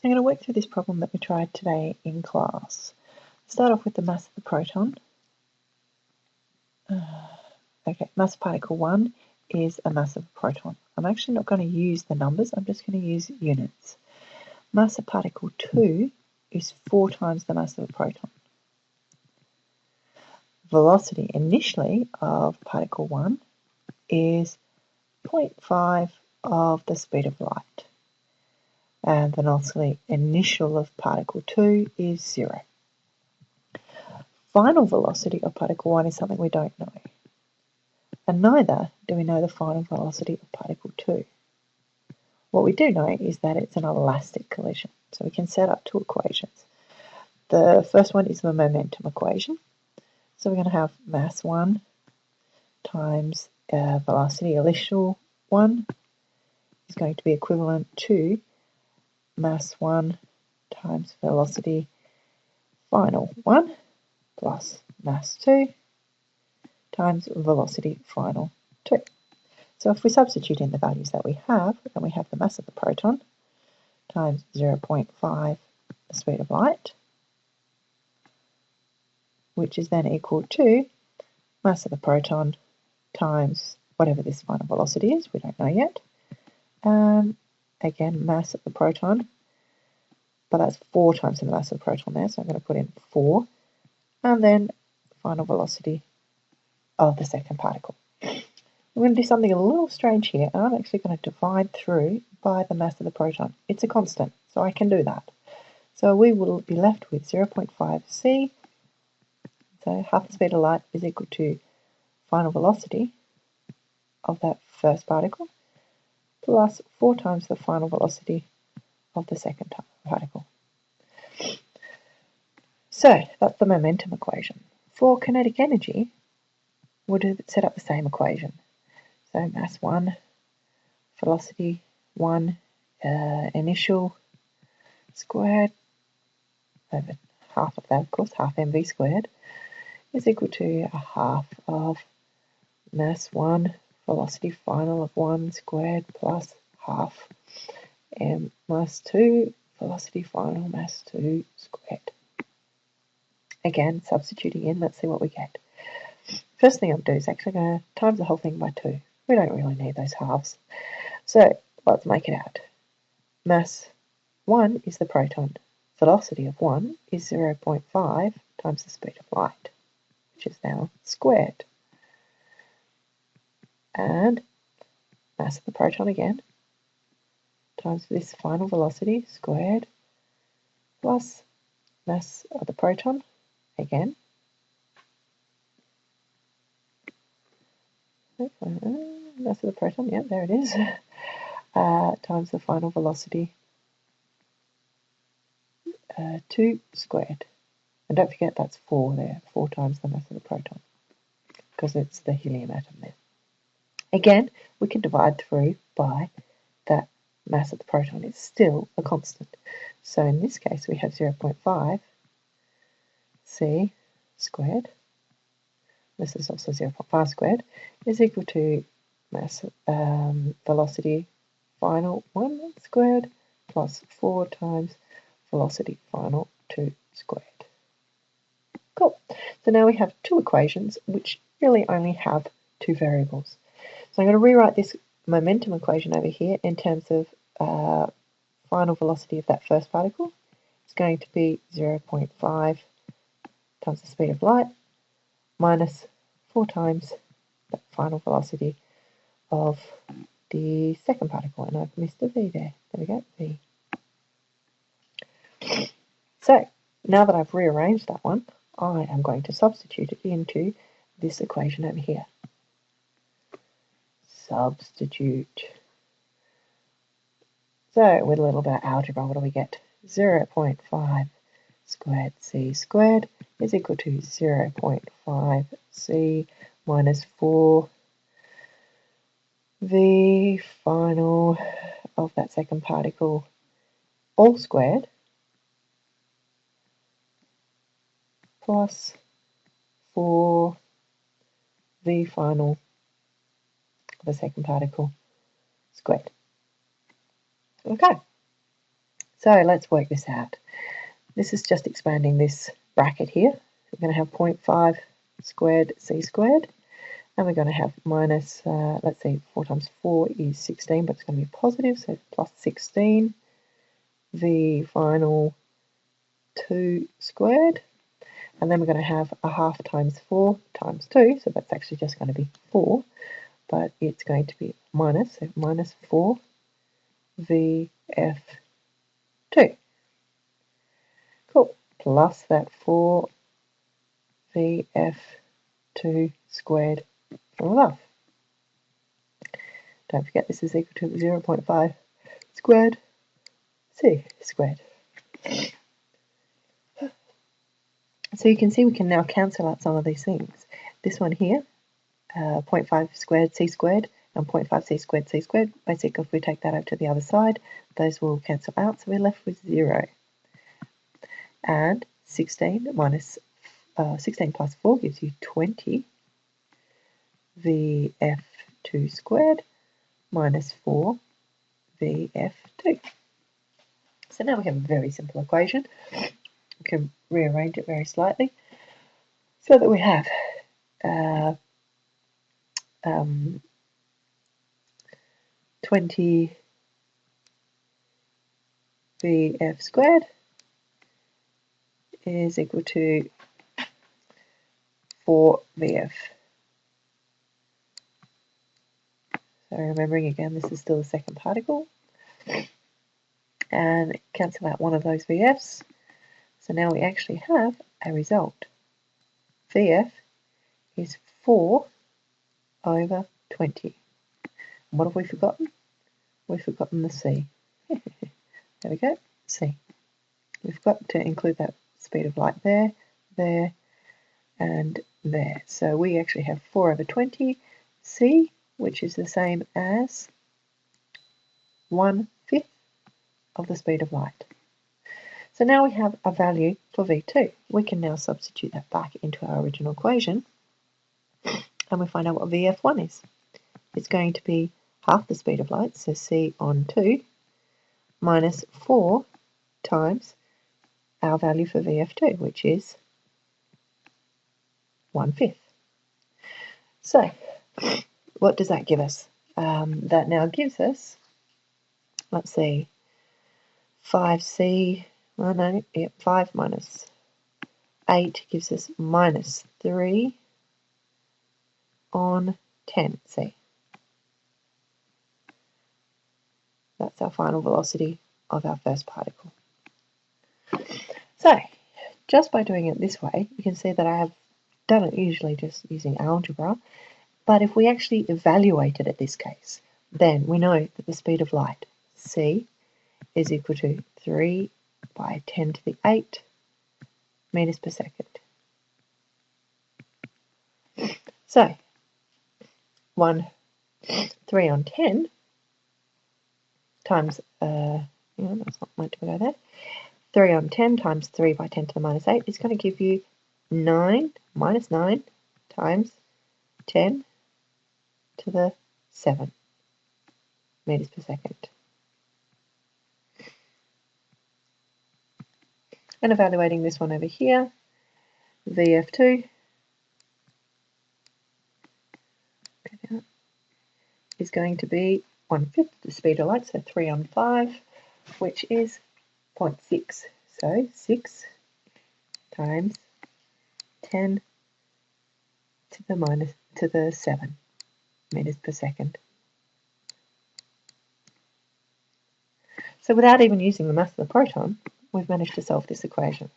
I'm going to work through this problem that we tried today in class. Start off with the mass of the proton. Okay, mass of particle 1 is a mass of a proton. I'm actually not going to use the numbers, I'm just going to use units. Mass of particle 2 is 4 times the mass of a proton. Velocity initially of particle 1 is 0.5 of the speed of light. And the velocity initial of particle 2 is 0. Final velocity of particle 1 is something we don't know. And neither do we know the final velocity of particle 2. What we do know is that it's an elastic collision. So we can set up two equations. The first one is the momentum equation. So we're going to have mass 1 times velocity initial 1 is going to be equivalent to mass 1 times velocity final 1 plus mass 2 times velocity final 2. So if we substitute in the values that we have, then we have the mass of the proton times 0.5 the speed of light, which is then equal to mass of the proton times whatever this final velocity is, we don't know yet. Again, mass of the proton, but that's 4 times the mass of the proton there, so I'm going to put in 4, and then final velocity of the second particle. I'm going to do something a little strange here, and I'm actually going to divide through by the mass of the proton. It's a constant, so I can do that. So we will be left with 0.5 c, so half the speed of light is equal to final velocity of that first particle, plus 4 times the final velocity of the second particle. So that's the momentum equation. For kinetic energy, we'll set up the same equation. So mass 1, velocity 1, initial squared over half of that, of course, half mv squared, is equal to a half of mass 1, velocity final of 1 squared plus half m mass 2, velocity final mass 2 squared. Again, substituting in, let's see what we get. First thing I'm going to do is actually going to times the whole thing by 2. We don't really need those halves. So let's make it out. Mass 1 is the proton. Velocity of 1 is 0.5 times the speed of light, which is now squared. And mass of the proton again, times this final velocity squared, plus mass of the proton again, mass of the proton, yeah, there it is, times the final velocity 2 squared. And don't forget that's 4 there, 4 times the mass of the proton, because it's the helium atom there. Again, we can divide through by that mass of the proton. It's still a constant. So in this case, we have 0.5 c squared, this is also 0.5 squared, is equal to mass velocity final 1 squared plus 4 times velocity final 2 squared. Cool. So now we have two equations which really only have two variables. So I'm going to rewrite this momentum equation over here in terms of final velocity of that first particle. It's going to be 0.5 times the speed of light minus 4 times the final velocity of the second particle. And I've missed a v there. There we go, v. So now that I've rearranged that one, I am going to substitute it into this equation over here. Substitute. So with a little bit of algebra, what do we get? 0.5 squared c squared is equal to 0.5 c minus 4 v final of that second particle all squared plus 4 v final of the second particle squared. Okay, So let's work this out. This is just expanding this bracket here. We're going to have 0.5 squared c squared, and we're going to have minus, let's see, 4 times 4 is 16, but it's going to be positive, so plus 16, the final 2 squared, and then we're going to have a half times 4 times 2, so that's actually just going to be 4, but it's going to be minus, so minus 4 VF2. Cool. Plus that 4 VF2 squared from above. Don't forget this is equal to 0.5 squared c squared. So you can see we can now cancel out some of these things. This one here, 0.5 squared c squared and 0.5 c squared c squared. Basically, if we take that over to the other side, those will cancel out, so we're left with 0. And 16 minus 16 plus 4 gives you 20 VF2 squared minus 4 VF2. So now we have a very simple equation. We can rearrange it very slightly so that we have 20 VF squared is equal to 4 VF. So remembering again, this is still the second particle. And cancel out one of those VFs. So now we actually have a result. VF is 4 over 20. And what have we forgotten? We've forgotten the C. There we go, C. We've got to include that speed of light there, there, and there. So we actually have 4 over 20 C, which is the same as 1/5 of the speed of light. So now we have a value for V2. We can now substitute that back into our original equation, and we find out what VF1 is. It's going to be half the speed of light, so C on 2, minus 4 times our value for VF2, which is 1/5. So, what does that give us? That now gives us, let's see, 5C, oh no, yeah, 5 minus 8 gives us minus 3 on 10C. That's our final velocity of our first particle. So, just by doing it this way, you can see that I have done it usually just using algebra, but if we actually evaluated it this case, then we know that the speed of light, C, is equal to 3 by 10 to the 8 meters per second. So, 3 on 10 times, that's not meant to go there, 3 on 10 times 3 by 10 to the minus 8 is going to give you 9 minus 9 times 10 to the 7 meters per second. And evaluating this one over here, VF2 is going to be 1/5 the speed of light, so 3 on 5, which is 0.6. So 6 times 10 to the 7 meters per second. So without even using the mass of the proton, we've managed to solve this equation.